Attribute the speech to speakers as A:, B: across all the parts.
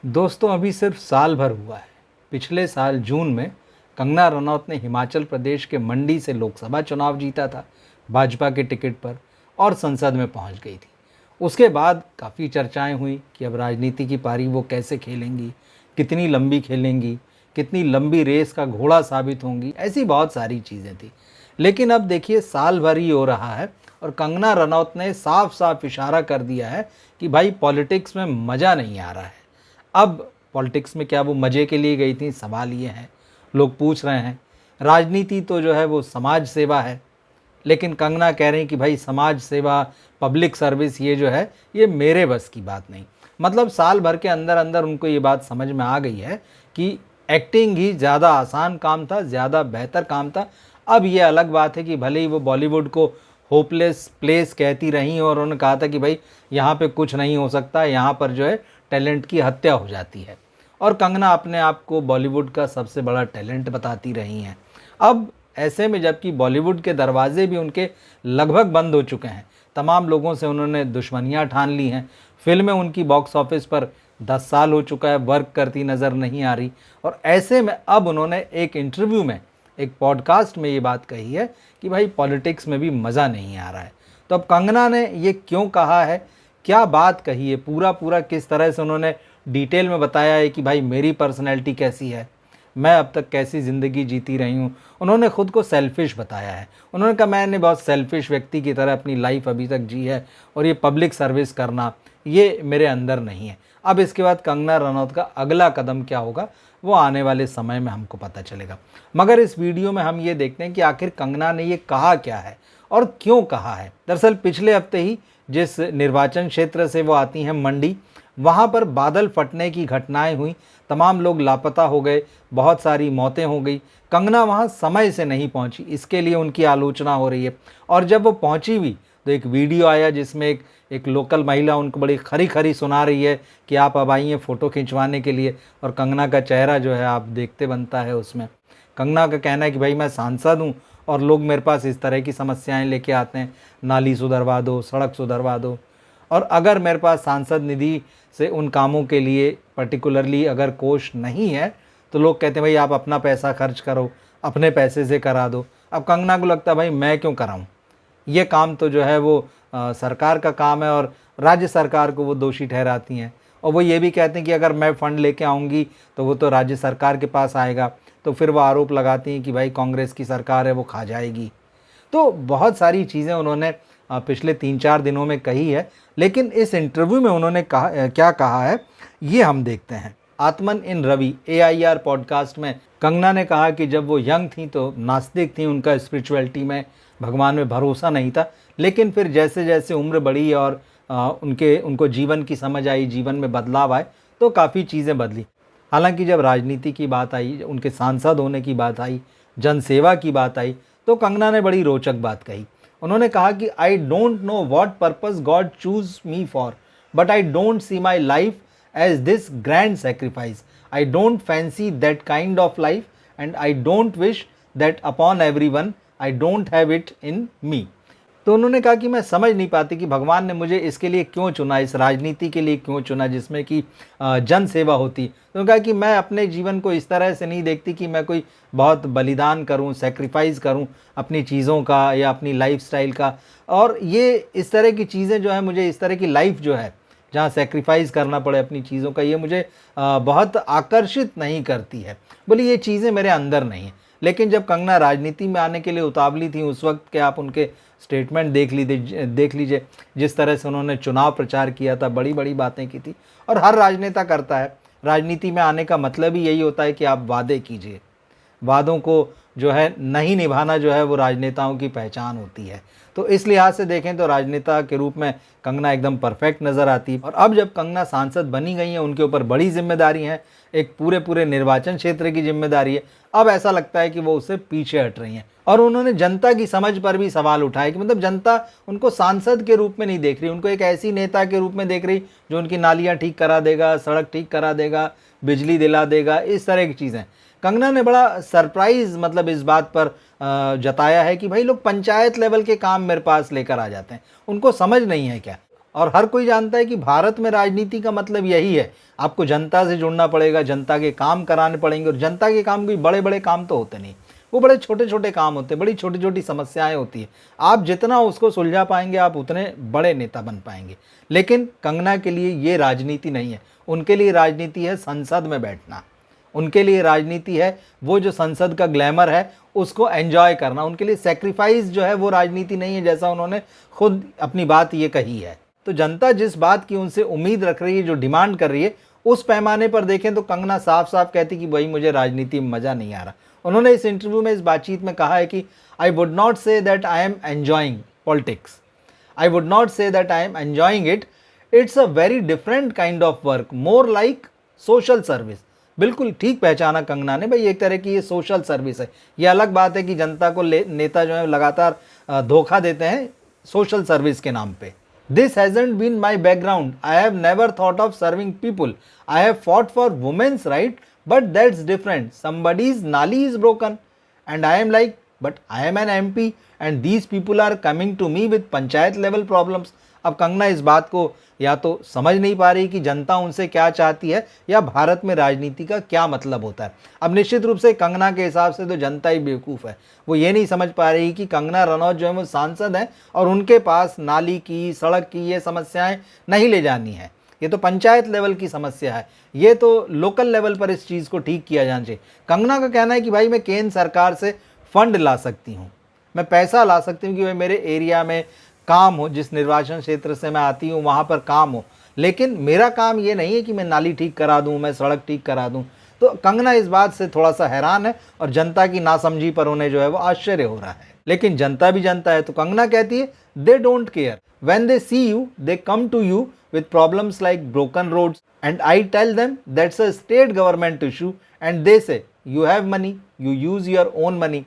A: दोस्तों अभी सिर्फ साल भर हुआ है। पिछले साल जून में कंगना रनौत ने हिमाचल प्रदेश के मंडी से लोकसभा चुनाव जीता था भाजपा के टिकट पर और संसद में पहुंच गई थी। उसके बाद काफ़ी चर्चाएं हुई कि अब राजनीति की पारी वो कैसे खेलेंगी, कितनी लंबी खेलेंगी, कितनी लंबी रेस का घोड़ा साबित होंगी, ऐसी बहुत सारी चीज़ें थी। लेकिन अब देखिए साल भर ही हो रहा है और कंगना रनौत ने साफ साफ इशारा कर दिया है कि भाई पॉलिटिक्स में मज़ा नहीं आ रहा है। अब पॉलिटिक्स में क्या वो मज़े के लिए गई थी, सवाल ये है। लोग पूछ रहे हैं राजनीति तो जो है वो समाज सेवा है, लेकिन कंगना कह रही हैं कि भाई समाज सेवा, पब्लिक सर्विस ये जो है ये मेरे बस की बात नहीं। मतलब साल भर के अंदर अंदर उनको ये बात समझ में आ गई है कि एक्टिंग ही ज़्यादा आसान काम था, ज़्यादा बेहतर काम था। अब ये अलग बात है कि भले ही वो बॉलीवुड को होपलेस प्लेस कहती रहीं और उन्होंने कहा था कि भाई यहाँ पे कुछ नहीं हो सकता, यहाँ पर जो है टैलेंट की हत्या हो जाती है, और कंगना अपने आप को बॉलीवुड का सबसे बड़ा टैलेंट बताती रही हैं। अब ऐसे में जबकि बॉलीवुड के दरवाजे भी उनके लगभग बंद हो चुके हैं, तमाम लोगों से उन्होंने दुश्मनियां ठान ली हैं, फिल्में उनकी बॉक्स ऑफिस पर 10 साल हो चुका है वर्क करती नज़र नहीं आ रही, और ऐसे में अब उन्होंने एक इंटरव्यू में, एक पॉडकास्ट में ये बात कही है कि भाई पॉलिटिक्स में भी मज़ा नहीं आ रहा है। तो अब कंगना ने ये क्यों कहा है, क्या बात कही है, पूरा पूरा किस तरह से उन्होंने डिटेल में बताया है कि भाई मेरी पर्सनैलिटी कैसी है, मैं अब तक कैसी ज़िंदगी जीती रही हूँ। उन्होंने ख़ुद को सेल्फिश बताया है। उन्होंने कहा मैंने बहुत सेल्फिश व्यक्ति की तरह अपनी लाइफ अभी तक जी है और ये पब्लिक सर्विस करना ये मेरे अंदर नहीं है। अब इसके बाद कंगना रनौत का अगला कदम क्या होगा वो आने वाले समय में हमको पता चलेगा। मगर इस वीडियो में हम ये देखते हैं कि आखिर कंगना ने ये कहा क्या है और क्यों कहा है। दरअसल पिछले हफ्ते ही जिस निर्वाचन क्षेत्र से वो आती हैं मंडी, वहाँ पर बादल फटने की घटनाएं हुई, तमाम लोग लापता हो गए, बहुत सारी मौतें हो गई। कंगना वहाँ समय से नहीं पहुँची, इसके लिए उनकी आलोचना हो रही है। और जब वो पहुँची भी तो एक वीडियो आया जिसमें एक लोकल महिला उनको बड़ी खरी खरी सुना रही है कि आप अब आइए फ़ोटो खिंचवाने के लिए, और कंगना का चेहरा जो है आप देखते बनता है उसमें। कंगना का कहना है कि भाई मैं सांसद हूँ और लोग मेरे पास इस तरह की समस्याएं लेके आते हैं, नाली सुधरवा दो, सड़क सुधरवा दो, और अगर मेरे पास सांसद निधि से उन कामों के लिए पर्टिकुलरली अगर कोष नहीं है तो लोग कहते हैं भाई आप अपना पैसा खर्च करो, अपने पैसे से करा दो। अब कंगना को लगता है भाई मैं क्यों कराऊं, ये काम तो जो है वो सरकार का काम है, और राज्य सरकार को वो दोषी ठहराती हैं। और वो ये भी कहते हैं कि अगर मैं फ़ंड लेके आऊँगी तो वो तो राज्य सरकार के पास आएगा, तो फिर वो आरोप लगाती हैं कि भाई कांग्रेस की सरकार है वो खा जाएगी। तो बहुत सारी चीज़ें उन्होंने पिछले 3-4 दिनों में कही है, लेकिन इस इंटरव्यू में उन्होंने कहा क्या कहा है ये हम देखते हैं। आत्मन इन रवि AIR पॉडकास्ट में कंगना ने कहा कि जब वो यंग थी तो नास्तिक थी, उनका स्पिरिचुअलिटी में, भगवान में भरोसा नहीं था, लेकिन फिर जैसे जैसे उम्र बढ़ी और उनको जीवन की समझ आई, जीवन में बदलाव आए, तो काफ़ी चीज़ें बदली। हालांकि जब राजनीति की बात आई, उनके सांसद होने की बात आई, जनसेवा की बात आई, तो कंगना ने बड़ी रोचक बात कही। उन्होंने कहा कि I don't know what purpose God choose me for, but I don't see my life as this grand sacrifice. I don't fancy that kind of life and I don't wish that upon everyone, I don't have it in me. तो उन्होंने कहा कि मैं समझ नहीं पाती कि भगवान ने मुझे इसके लिए क्यों चुना, इस राजनीति के लिए क्यों चुना जिसमें कि जन सेवा होती। तो उन्होंने कहा कि मैं अपने जीवन को इस तरह से नहीं देखती कि मैं कोई बहुत बलिदान करूं, सेक्रीफाइस करूं अपनी चीज़ों का या अपनी लाइफस्टाइल का, और ये इस तरह की चीज़ें जो है, मुझे इस तरह की लाइफ जो है जहाँ सेक्रीफाइस करना पड़े अपनी चीज़ों का, ये मुझे बहुत आकर्षित नहीं करती है। बोली ये चीज़ें मेरे अंदर नहीं हैं। लेकिन जब कंगना राजनीति में आने के लिए उतावली थी, उस वक्त के आप उनके स्टेटमेंट देख लीजिए, जिस तरह से उन्होंने चुनाव प्रचार किया था, बड़ी बड़ी बातें की थी। और हर राजनेता करता है, राजनीति में आने का मतलब ही यही होता है कि आप वादे कीजिए। वादों को जो है नहीं निभाना जो है वो राजनेताओं की पहचान होती है। तो इस लिहाज से देखें तो राजनेता के रूप में कंगना एकदम परफेक्ट नज़र आती है। और अब जब कंगना सांसद बनी गई हैं, उनके ऊपर बड़ी जिम्मेदारी है, एक पूरे निर्वाचन क्षेत्र की जिम्मेदारी है। अब ऐसा लगता है कि वो उससे पीछे हट रही हैं, और उन्होंने जनता की समझ पर भी सवाल उठाए कि मतलब जनता उनको सांसद के रूप में नहीं देख रही, उनको एक ऐसी नेता के रूप में देख रही जो उनकी नालियाँ ठीक करा देगा, सड़क ठीक करा देगा, बिजली दिला देगा, इस तरह की चीज़ें। कंगना ने बड़ा सरप्राइज मतलब इस बात पर जताया है कि भाई लोग पंचायत लेवल के काम मेरे पास लेकर आ जाते हैं, उनको समझ नहीं है क्या। और हर कोई जानता है कि भारत में राजनीति का मतलब यही है, आपको जनता से जुड़ना पड़ेगा, जनता के काम कराने पड़ेंगे। और जनता के काम कोई बड़े बड़े काम तो होते नहीं, वो बड़े छोटे छोटे काम होते हैं, बड़ी छोटी छोटी समस्याएं होती हैं। आप जितना उसको सुलझा पाएंगे आप उतने बड़े नेता बन पाएंगे। लेकिन कंगना के लिए ये राजनीति नहीं है, उनके लिए राजनीति है संसद में बैठना, उनके लिए राजनीति है वो जो संसद का ग्लैमर है उसको एंजॉय करना। उनके लिए सेक्रीफाइस जो है वो राजनीति नहीं है, जैसा उन्होंने खुद अपनी बात ये कही है। तो जनता जिस बात की उनसे उम्मीद रख रही है, जो डिमांड कर रही है, उस पैमाने पर देखें तो कंगना साफ साफ कहती कि भाई मुझे राजनीति में मज़ा नहीं आ रहा। उन्होंने इस इंटरव्यू में, इस बातचीत में कहा है कि I would not say that I am enjoying politics, I would not say that I am enjoying it, it's a very different kind of work, more like social service. बिल्कुल ठीक पहचाना कंगना ने, भाई एक तरह की ये सोशल सर्विस है। ये अलग बात है कि जनता को नेता जो है लगातार धोखा देते हैं सोशल सर्विस के नाम पे। This hasn't been my background, I have never thought of serving people, I have fought for women's right, but that's different, somebody's नाली is broken and I am like but I am an MP and these people are coming to me with panchayat level problems. अब कंगना इस बात को या तो समझ नहीं पा रही कि जनता उनसे क्या चाहती है या भारत में राजनीति का क्या मतलब होता है। अब निश्चित रूप से कंगना के हिसाब से तो जनता ही बेवकूफ़ है, वो ये नहीं समझ पा रही कि कंगना रनौत जो है वो सांसद हैं और उनके पास नाली की, सड़क की ये समस्याएं नहीं ले जानी है। ये तो पंचायत लेवल की समस्या है, ये तो लोकल लेवल पर इस चीज़ को ठीक किया जाना चाहिए। कंगना का कहना है कि भाई मैं केंद्र सरकार से फंड ला सकती हूँ, मैं पैसा ला सकती हूँ कि भाई मेरे एरिया में काम हो, जिस निर्वाचन क्षेत्र से मैं आती हूँ वहाँ पर काम हो, लेकिन मेरा काम ये नहीं है कि मैं नाली ठीक करा दूँ, मैं सड़क ठीक करा दूँ। तो कंगना इस बात से थोड़ा सा हैरान है और जनता की नासमझी पर उन्हें जो है वो आश्चर्य हो रहा है। लेकिन जनता भी जनता है, तो कंगना कहती है they don't care, when they see you they come to you with problems like broken roads and I tell them that's a state government issue and they say you have money, you use your own money।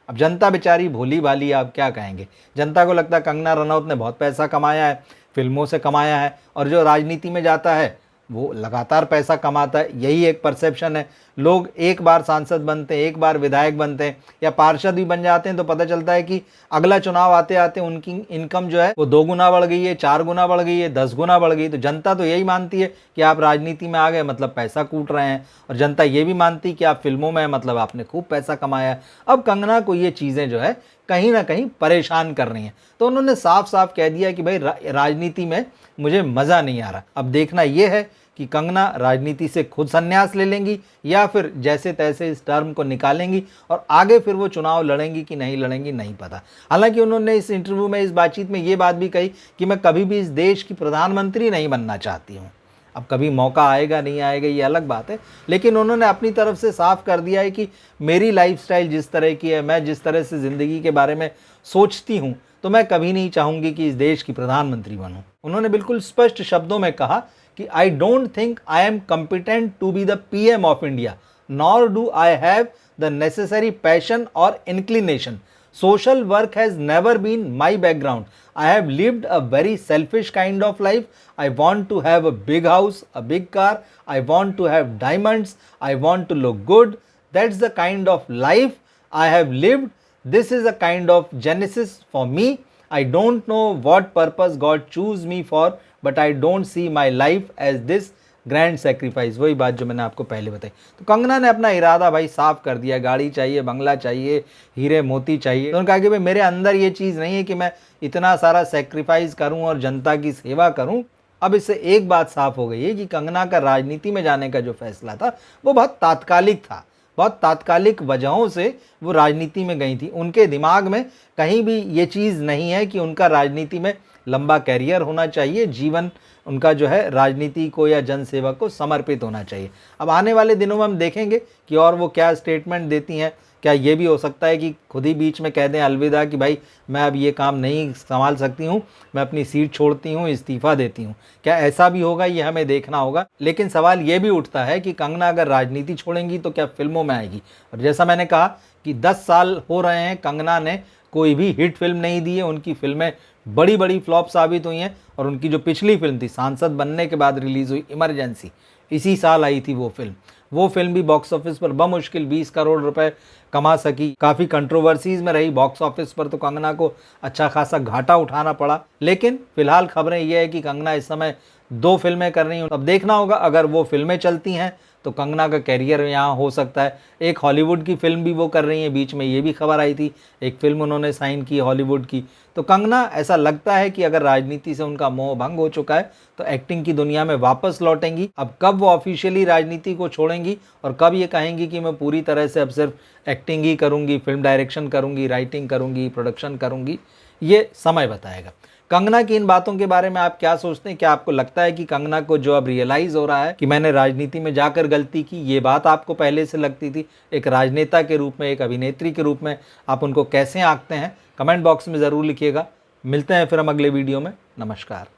A: अब जनता बेचारी भोली भाली, आप क्या कहेंगे। जनता को लगता है कंगना रनौत ने बहुत पैसा कमाया है, फिल्मों से कमाया है, और जो राजनीति में जाता है वो लगातार पैसा कमाता है, यही एक परसेप्शन है। लोग एक बार सांसद बनते हैं, एक बार विधायक बनते हैं या पार्षद भी बन जाते हैं तो पता चलता है कि अगला चुनाव आते आते उनकी इनकम जो है वो 2 गुना बढ़ गई है, 4 गुना बढ़ गई है, 10 गुना बढ़ गई। तो जनता तो यही मानती है कि आप राजनीति में आ गए मतलब पैसा कूट रहे हैं, और जनता ये भी मानती है कि आप फिल्मों में मतलब आपने खूब पैसा कमाया है। अब कंगना को ये चीज़ें जो है कहीं ना कहीं परेशान कर रही हैं, तो उन्होंने साफ साफ कह दिया कि भाई राजनीति में मुझे मज़ा नहीं आ रहा। अब देखना यह है कि कंगना राजनीति से खुद संन्यास ले लेंगी या फिर जैसे तैसे इस टर्म को निकालेंगी और आगे फिर वो चुनाव लड़ेंगी कि नहीं लड़ेंगी नहीं पता। हालांकि उन्होंने इस इंटरव्यू में, इस बातचीत में ये बात भी कही कि मैं कभी भी इस देश की प्रधानमंत्री नहीं बनना चाहती हूँ। अब कभी मौका आएगा नहीं आएगा ये अलग बात है, लेकिन उन्होंने अपनी तरफ से साफ कर दिया है कि मेरी लाइफस्टाइल जिस तरह की है, मैं जिस तरह से ज़िंदगी के बारे में सोचती हूँ, तो मैं कभी नहीं चाहूँगी कि इस देश की प्रधानमंत्री बनूँ। उन्होंने बिल्कुल स्पष्ट शब्दों में कहा कि I don't think I am competent to be the PM of India, nor do I have the necessary passion और inclination. Social work has never been my background. I have lived a very selfish kind of life. I want to have a big house, a big car. I want to have diamonds. I want to look good. That's the kind of life I have lived. This is a kind of genesis for me. I don't know what purpose God chose me for, but I don't see my life as this grand sacrifice. वही बात जो मैंने आपको पहले बताई। तो कंगना ने अपना इरादा भाई साफ कर दिया, गाड़ी चाहिए, बंगला चाहिए, हीरे मोती चाहिए। तो उन्होंने कहा कि भाई मेरे अंदर ये चीज़ नहीं है कि मैं इतना सारा सेक्रीफाइस करूं और जनता की सेवा करूं। अब इससे एक बात साफ हो गई है कि कंगना का राजनीति में जाने का जो फैसला था वो बहुत तात्कालिक था, बहुत तात्कालिक वजहों से वो राजनीति में गई थी। उनके दिमाग में कहीं भी ये चीज़ नहीं है कि उनका राजनीति में लंबा कैरियर होना चाहिए, जीवन उनका जो है राजनीति को या जनसेवा को समर्पित होना चाहिए। अब आने वाले दिनों में हम देखेंगे कि और वो क्या स्टेटमेंट देती हैं। क्या ये भी हो सकता है कि खुद ही बीच में कह दें अलविदा कि भाई मैं अब ये काम नहीं संभाल सकती हूँ, मैं अपनी सीट छोड़ती हूँ, इस्तीफ़ा देती हूँ। क्या ऐसा भी होगा, ये हमें देखना होगा। लेकिन सवाल ये भी उठता है कि कंगना अगर राजनीति छोड़ेंगी तो क्या फिल्मों में आएगी। और जैसा मैंने कहा कि 10 साल हो रहे हैं कंगना ने कोई भी हिट फिल्म नहीं दी है। उनकी फिल्में बड़ी बड़ी फ्लॉप साबित हुई हैं, और उनकी जो पिछली फिल्म थी सांसद बनने के बाद रिलीज़ हुई इमरजेंसी, इसी साल आई थी वो फिल्म, वो फिल्म भी बॉक्स ऑफिस पर बमुश्किल 20 करोड़ रुपए कमा सकी। काफ़ी कंट्रोवर्सीज में रही बॉक्स ऑफिस पर, तो कंगना को अच्छा खासा घाटा उठाना पड़ा। लेकिन फिलहाल खबरें ये है कि कंगना इस समय 2 फिल्में कर रही हैं। अब देखना होगा, अगर वो फिल्में चलती हैं तो कंगना का कैरियर यहाँ हो सकता है। एक हॉलीवुड की फिल्म भी वो कर रही हैं, बीच में ये भी खबर आई थी, एक फिल्म उन्होंने साइन की हॉलीवुड की। तो कंगना, ऐसा लगता है कि अगर राजनीति से उनका मोह भंग हो चुका है तो एक्टिंग की दुनिया में वापस लौटेंगी। अब कब वो ऑफिशियली राजनीति को छोड़ेंगी और कब ये कहेंगी कि मैं पूरी तरह से अब सिर्फ एक्टिंग ही करूँगी, फिल्म डायरेक्शन करूँगी, राइटिंग करूँगी, प्रोडक्शन करूँगी, ये समय बताएगा। कंगना की इन बातों के बारे में आप क्या सोचते हैं? क्या आपको लगता है कि कंगना को जो अब रियलाइज़ हो रहा है कि मैंने राजनीति में जाकर गलती की, ये बात आपको पहले से लगती थी? एक राजनेता के रूप में, एक अभिनेत्री के रूप में आप उनको कैसे आंकते हैं? कमेंट बॉक्स में ज़रूर लिखिएगा। मिलते हैं फिर हम अगले वीडियो में। नमस्कार।